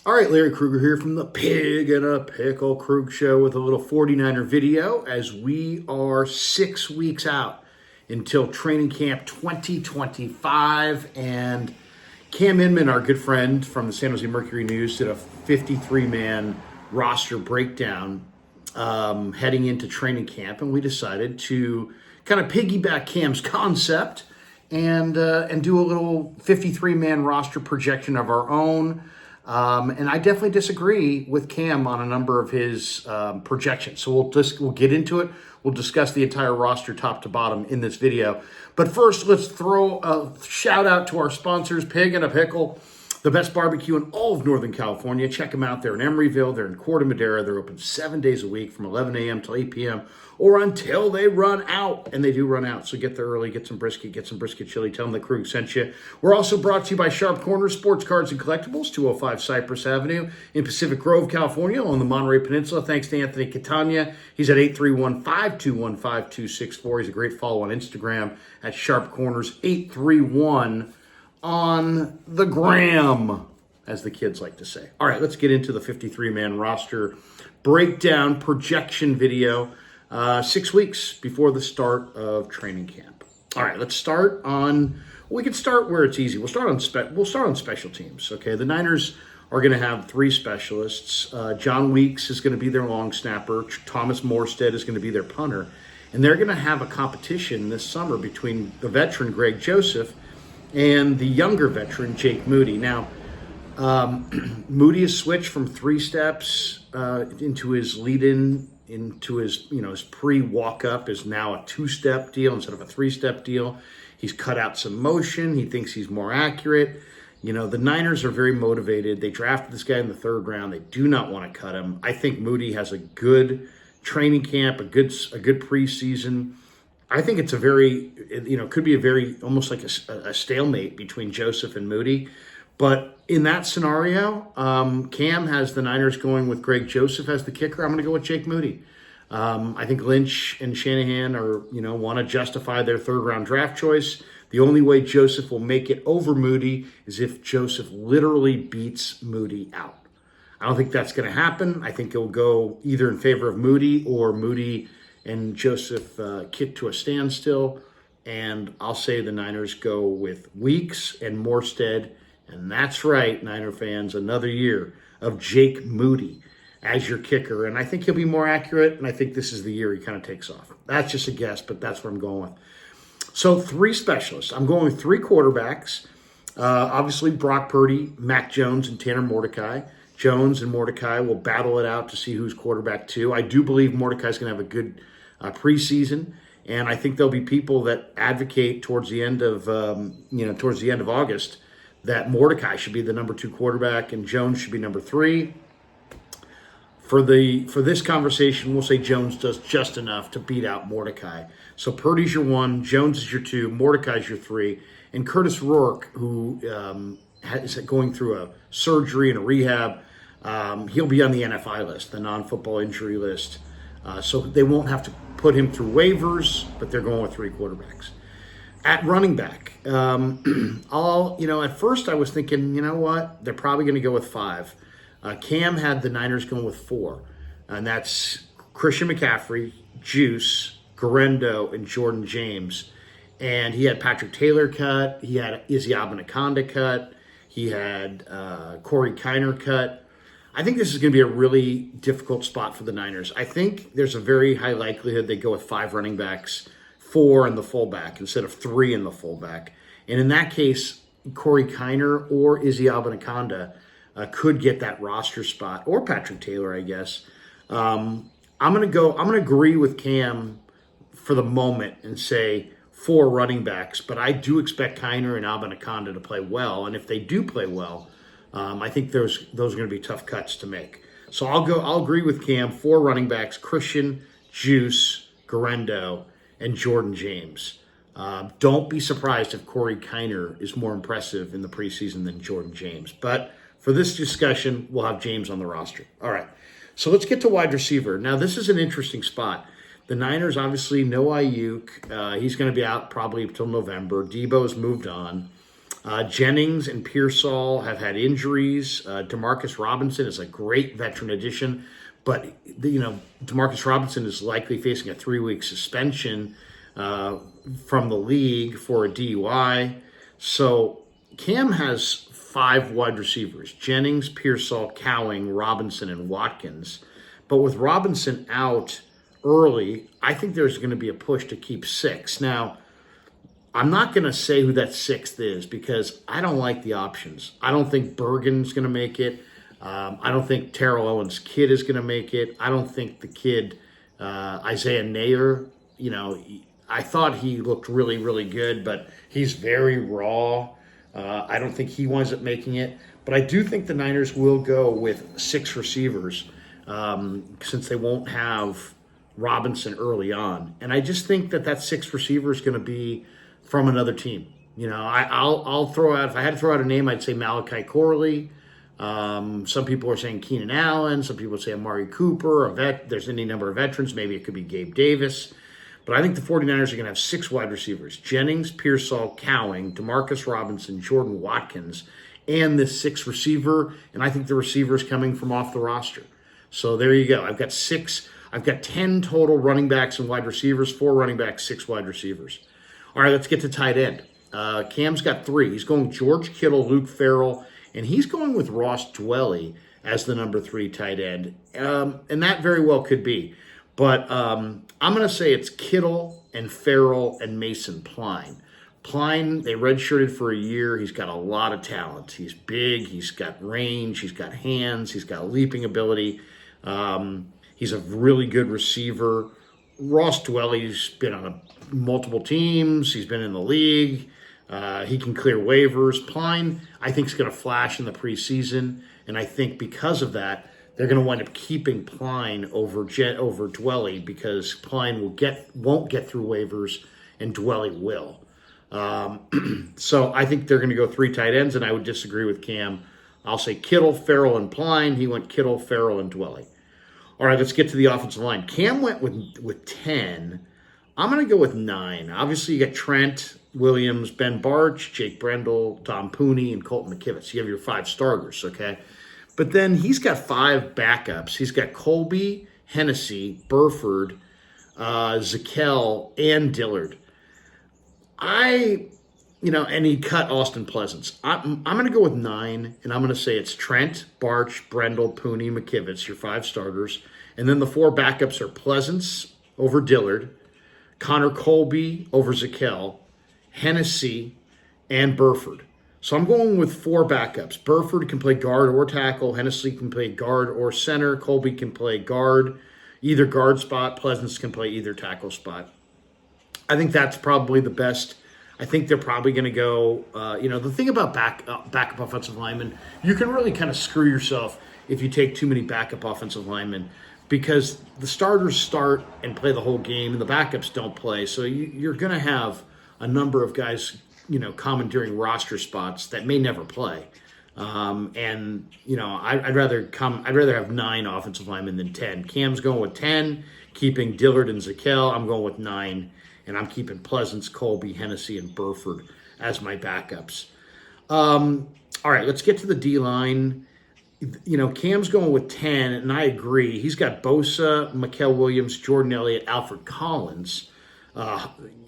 All right, Larry Krueger here from the Pig and a Pickle Krug Show with a little 49er video as we are 6 weeks out until training camp 2025. And Cam Inman, our good friend from the San Jose Mercury News, did a 53-man roster breakdown heading into training camp. And we decided to kind of piggyback Cam's concept and do a little 53-man roster projection of our own. And I definitely disagree with Cam on a number of his projections. So we'll get into it. We'll discuss the entire roster top to bottom in this video. But first, let's throw a shout out to our sponsors, Pig and a Pickle, the best barbecue in all of Northern California. Check them out. They're in Emeryville. They're in Corte Madera. They're open 7 days a week from 11 a.m. till 8 p.m. or until they run out. And they do run out. So get there early, get some brisket chili. Tell them that Krueg sent you. We're also brought to you by Sharp Corners Sports Cards and Collectibles, 205 Cypress Avenue in Pacific Grove, California, on the Monterey Peninsula. Thanks to Anthony Catania. He's at 831-521-5264. He's a great follow on Instagram at Sharp Corners 831 on the gram, as the kids like to say. All right, let's get into the 53-man roster breakdown projection video 6 weeks before the start of training camp. All right, let's start on, we can start where it's easy. We'll start on special teams, okay? The Niners are going to have three specialists. John Weeks is going to be their long snapper. Thomas Morstead is going to be their punter. And they're going to have a competition this summer between the veteran Greg Joseph and the younger veteran, Jake Moody. Now, Moody has switched from 3 steps into his lead-in, into his, his pre-walk-up is now a 2-step deal instead of a 3-step deal. He's cut out some motion. He thinks he's more accurate. The Niners are very motivated. They drafted this guy in the 3rd round. They do not want to cut him. I think Moody has a good training camp, a good preseason. I think it's a very, could be a very, almost like a stalemate between Joseph and Moody. But in that scenario, Cam has the Niners going with Greg Joseph as the kicker. I'm going to go with Jake Moody. I think Lynch and Shanahan want to justify their 3rd round draft choice. The only way Joseph will make it over Moody is if Joseph literally beats Moody out. I don't think that's going to happen. I think it'll go either in favor of Moody or Moody and Joseph kick to a standstill. And I'll say the Niners go with Weeks and Morstead. And that's right, Niner fans, another year of Jake Moody as your kicker. And I think he'll be more accurate, and I think this is the year he kind of takes off. That's just a guess, but that's what I'm going with. So 3 specialists. I'm going with 3 quarterbacks. Obviously, Brock Purdy, Mac Jones, and Tanner Mordecai. Jones and Mordecai will battle it out to see who's quarterback 2. I do believe Mordecai's going to have a good preseason, and I think there'll be people that advocate towards the end of August that Mordecai should be the number 2 quarterback and Jones should be number 3. For this conversation, we'll say Jones does just enough to beat out Mordecai. So Purdy's your 1, Jones is your 2, Mordecai's your 3, and Curtis Rourke, who is going through a surgery and a rehab, he'll be on the NFI list, the non-football injury list. So they won't have to put him through waivers, but they're going with 3 quarterbacks. At running back, at first I was thinking, they're probably going to go with 5. Cam had the Niners going with 4, and that's Christian McCaffrey, Juice, Garendo, and Jordan James. And he had Patrick Taylor cut. He had Izzy Abinaconda cut. He had Corey Kiner cut. I think this is going to be a really difficult spot for the Niners. I think there's a very high likelihood they go with 5 running backs, 4 in the fullback instead of 3 in the fullback. And in that case, Corey Kiner or Izzy Abinaconda could get that roster spot, or Patrick Taylor, I guess. I'm going to agree with Cam for the moment and say 4 running backs, but I do expect Kiner and Abinaconda to play well. And if they do play well, I think those are going to be tough cuts to make. So I'll agree with Cam, 4 running backs, Christian, Juice, Garendo, and Jordan James. Don't be surprised if Corey Kiner is more impressive in the preseason than Jordan James. But for this discussion, we'll have James on the roster. All right, so let's get to wide receiver. Now, this is an interesting spot. The Niners, obviously, no Ayuk. He's going to be out probably until November. Debo's moved on. Jennings and Pearsall have had injuries. Demarcus Robinson is a great veteran addition, but Demarcus Robinson is likely facing a 3-week suspension from the league for a DUI. So Cam has 5 wide receivers: Jennings, Pearsall, Cowing, Robinson, and Watkins. But with Robinson out early, I think there's going to be a push to keep 6. Now, I'm not going to say who that 6th is because I don't like the options. I don't think Bergen's going to make it. I don't think Terrell Owens' kid is going to make it. I don't think the kid, Isaiah Neyor, I thought he looked really, really good, but he's very raw. I don't think he winds up making it. But I do think the Niners will go with 6 receivers since they won't have Robinson early on. And I just think that 6 receiver is going to be from another team. I'll throw out, if I had to throw out a name, I'd say Malachi Corley. Some people are saying Keenan Allen. Some people say Amari Cooper. There's any number of veterans. Maybe it could be Gabe Davis. But I think the 49ers are going to have 6 wide receivers: Jennings, Pearsall, Cowing, Demarcus Robinson, Jordan Watkins, and this 6th receiver. And I think the receiver is coming from off the roster. So there you go. I've got 10 total running backs and wide receivers, 4 running backs, 6 wide receivers. All right, let's get to tight end. Cam's got 3. He's going George Kittle, Luke Farrell, and he's going with Ross Dwelley as the number 3 tight end. And that very well could be. But I'm going to say it's Kittle and Farrell and Mason Pline. Pline, they redshirted for a year. He's got a lot of talent. He's big. He's got range. He's got hands. He's got leaping ability. He's a really good receiver. Ross Dwelley's been on multiple teams. He's been in the league. He can clear waivers. Pline, I think, is going to flash in the preseason. And I think because of that, they're going to wind up keeping Pline over Dwelley because Pline won't get through waivers and Dwelley will. So I think they're going to go 3 tight ends, and I would disagree with Cam. I'll say Kittle, Farrell, and Pline. He went Kittle, Farrell, and Dwelley. All right, let's get to the offensive line. Cam went with 10. I'm going to go with 9. Obviously, you got Trent Williams, Ben Barch, Jake Brendel, Dom Pooney, and Colton McKivitz. You have your 5 starters, okay? But then he's got 5 backups. He's got Colby, Hennessy, Burford, Zakel, and Dillard. And he cut Austin Pleasance. I'm going to go with 9, and I'm going to say it's Trent, Barch, Brendel, Pooney, McKivitz, your 5 starters. And then the 4 backups are Pleasance over Dillard, Connor Colby over Zakel, Hennessy, and Burford. So I'm going with 4 backups. Burford can play guard or tackle. Hennessy can play guard or center. Colby can play guard, either guard spot. Pleasance can play either tackle spot. I think that's probably the best. I think they're probably going to go, the thing about backup offensive linemen, you can really kind of screw yourself if you take too many backup offensive linemen because the starters start and play the whole game and the backups don't play. So you're going to have a number of guys commandeering roster spots that may never play. I'd rather have 9 offensive linemen than 10. Cam's going with 10, keeping Dillard and Zakel. I'm going with 9, and I'm keeping Pleasance, Colby, Hennessy, and Burford as my backups. All right, let's get to the D-line. Cam's going with 10, and I agree. He's got Bosa, Mikael Williams, Jordan Elliott, Alfred Collins,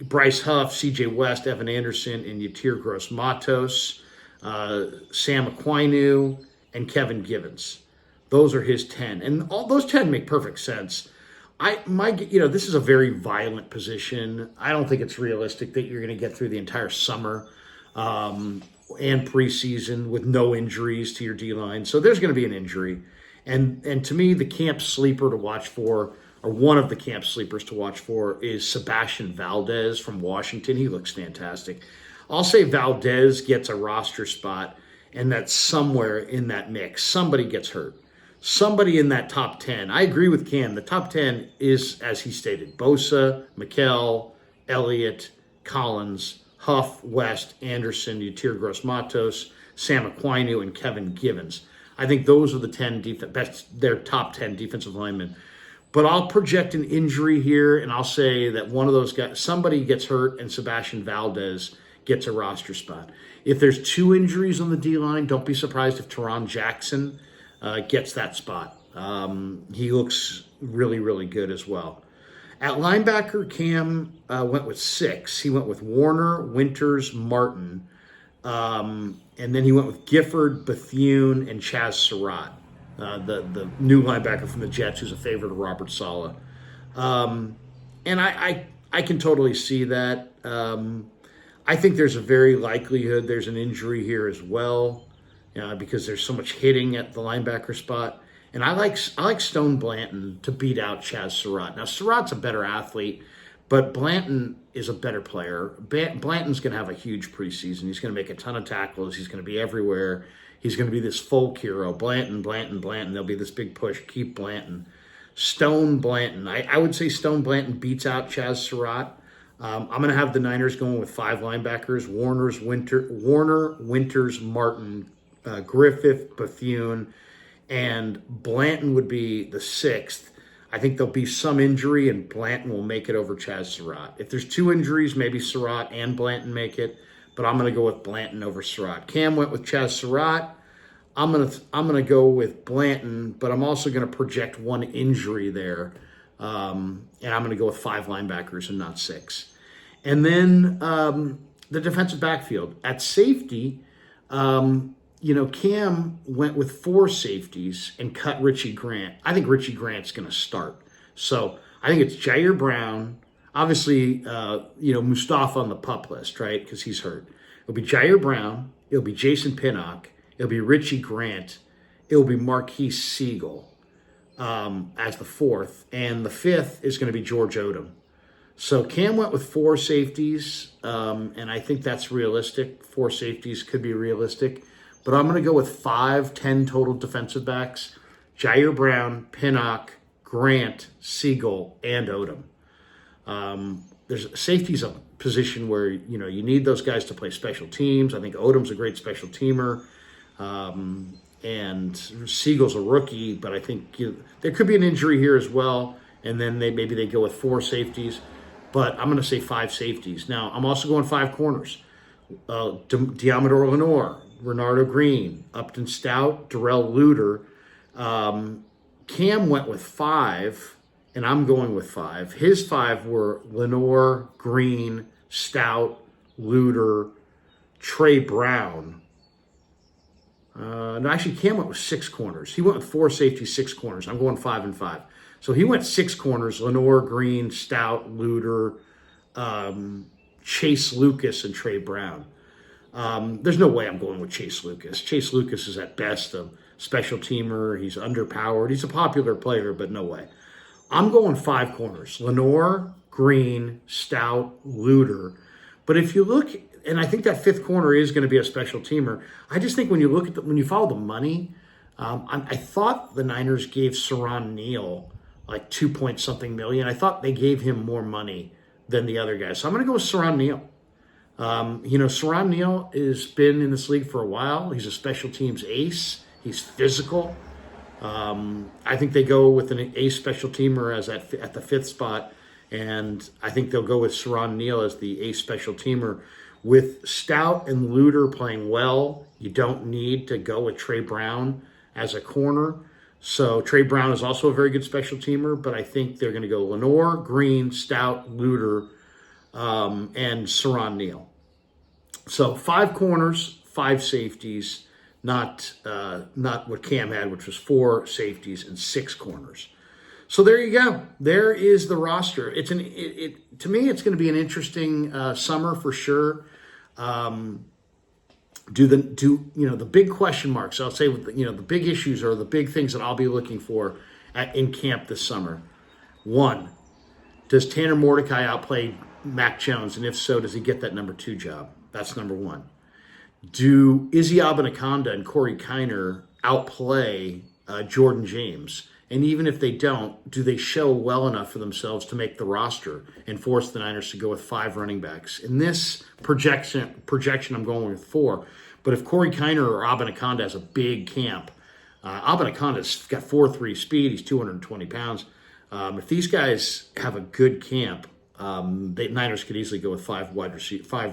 Bryce Huff, C.J. West, Evan Anderson, and Yatir Gross-Matos, Sam Aquinu, and Kevin Givens. Those are his 10. And all those 10 make perfect sense. This is a very violent position. I don't think it's realistic that you're going to get through the entire summer and preseason with no injuries to your D-line. So there's going to be an injury. And to me, the camp sleeper to watch for, or one of the camp sleepers to watch for, is Sebastian Valdez from Washington. He looks fantastic. I'll say Valdez gets a roster spot, and that's somewhere in that mix. Somebody gets hurt. Somebody in that top 10. I agree with Cam. The top 10 is, as he stated, Bosa, Mikael, Elliott, Collins, Huff, West, Anderson, Yatir Gross-Matos, Sam Aquinu, and Kevin Givens. I think those are the their top 10 defensive linemen. But I'll project an injury here, and I'll say that one of those guys, somebody gets hurt, and Sebastian Valdez gets a roster spot. If there's 2 injuries on the D-line, don't be surprised if Teron Jackson gets that spot. He looks really, really good as well. At linebacker, Cam went with 6. He went with Warner, Winters, Martin. And then he went with Gifford, Bethune, and Chaz Surratt, the new linebacker from the Jets, who's a favorite of Robert Saleh. And I can totally see that. I think there's a very likelihood there's an injury here as well, because there's so much hitting at the linebacker spot. And I like Stone Blanton to beat out Chaz Surratt. Now, Surratt's a better athlete, but Blanton is a better player. Blanton's going to have a huge preseason. He's going to make a ton of tackles. He's going to be everywhere. He's going to be this folk hero. Blanton. There'll be this big push. Keep Blanton. Stone Blanton. I would say Stone Blanton beats out Chaz Surratt. I'm going to have the Niners going with 5 linebackers: Warner, Winters, Martin, Griffith, Bethune, and Blanton would be the 6th. I think there'll be some injury, and Blanton will make it over Chaz Surratt. If there's 2 injuries, maybe Surratt and Blanton make it, but I'm going to go with Blanton over Surratt. Cam went with Chaz Surratt. I'm gonna go with Blanton, but I'm also going to project 1 injury there, and I'm going to go with 5 linebackers and not 6. And then the defensive backfield at safety. Cam went with 4 safeties and cut Richie Grant. I think Richie Grant's going to start. So I think it's Jair Brown. Obviously, Mustafa on the pup list, right? Because he's hurt. It'll be Jair Brown. It'll be Jason Pinnock. It'll be Richie Grant. It'll be Marquise Siegel as the 4th. And the 5th is going to be George Odom. So Cam went with 4 safeties, and I think that's realistic. 4 safeties could be realistic. But I'm going to go with 10 total defensive backs: Jair Brown, Pinnock, Grant, Siegel, and Odom. Safety's a position where you need those guys to play special teams. I think Odom's a great special teamer, and Siegel's a rookie. But I think there could be an injury here as well, and then maybe they go with 4 safeties. But I'm going to say 5 safeties. Now I'm also going 5 corners: Diamador Lenore, Renardo Green, Upton Stout, Darrell Luter. Cam went with 5, and I'm going with 5. His 5 were Lenore, Green, Stout, Luter, Trey Brown. No, actually, Cam went with 6 corners. He went with 4 safeties, 6 corners. I'm going 5 and 5. So he went 6 corners: Lenore, Green, Stout, Luter, Chase Lucas, and Trey Brown. There's no way I'm going with Chase Lucas. Chase Lucas is at best a special teamer. He's underpowered. He's a popular player, but no way. I'm going 5 corners: Lenore, Green, Stout, Luter. But if you look, and I think that 5th corner is going to be a special teamer. I just think when you look at when you follow the money, I thought the Niners gave Saran Neal like 2-point-something million. I thought they gave him more money than the other guys. So I'm going to go with Saran Neal. Saran Neal has been in this league for a while. He's a special teams ace. He's physical. I think they go with an ace special teamer at the 5th spot, and I think they'll go with Saran Neal as the ace special teamer. With Stout and Luter playing well, you don't need to go with Trey Brown as a corner. So Trey Brown is also a very good special teamer, but I think they're going to go Lenore, Green, Stout, Luter, and Saran Neal. So 5 corners, 5 safeties, not what Cam had, which was 4 safeties and 6 corners. So there you go. There is the roster. To me, it's going to be an interesting summer for sure. The big question marks? I'll say the big issues or the big things that I'll be looking for in camp this summer. 1, does Tanner Mordecai outplay Mac Jones, and if so, does he get that number 2 job? That's number 1. Do Izzy Abinaconda and Corey Kiner outplay Jordan James? And even if they don't, do they show well enough for themselves to make the roster and force the Niners to go with 5 running backs? In this projection, I'm going with 4. But if Corey Kiner or Abinaconda has a big camp, Abinaconda's got 4.3 speed. He's 220 pounds. If these guys have a good camp, the Niners could easily go with 5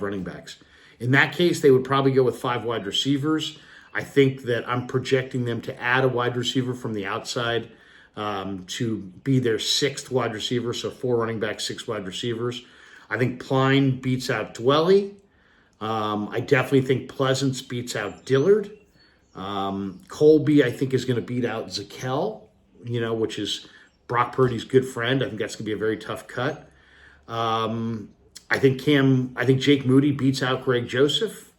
running backs. In that case, they would probably go with 5 wide receivers. I think that I'm projecting them to add a wide receiver from the outside to be their 6th wide receiver, so 4 running backs, 6 wide receivers. I think Pline beats out Dwelly. I definitely think Pleasance beats out Dillard. Colby, I think, is going to beat out Zakel, which is Brock Purdy's good friend. I think that's going to be a very tough cut. I think Jake Moody beats out Greg Joseph.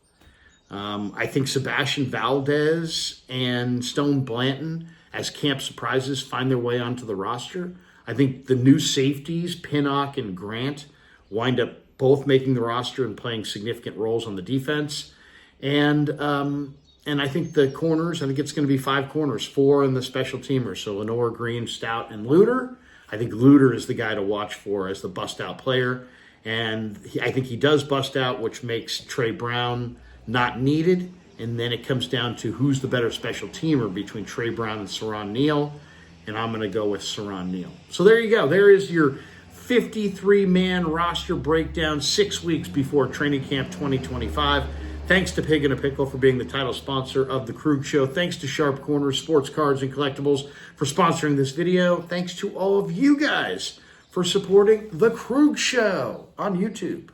I think Sebastian Valdez and Stone Blanton, as camp surprises, find their way onto the roster. I think the new safeties, Pinnock and Grant, wind up both making the roster and playing significant roles on the defense. And I think the corners, I think it's going to be 5 corners, 4 in the special teamers. So Neyor, Green, Stout, and Luter. I think Luter is the guy to watch for as the bust-out player. And I think he does bust out, which makes Trey Brown not needed. And then it comes down to who's the better special teamer between Trey Brown and Saran Neal. And I'm going to go with Saran Neal. So there you go. There is your 53-man roster breakdown 6 weeks before training camp 2025. Thanks to Pig and a Pickle for being the title sponsor of the Krueg Show. Thanks to Sharp Corners, Sports Cards, and Collectibles for sponsoring this video. Thanks to all of you guys for supporting the Krueg Show on YouTube.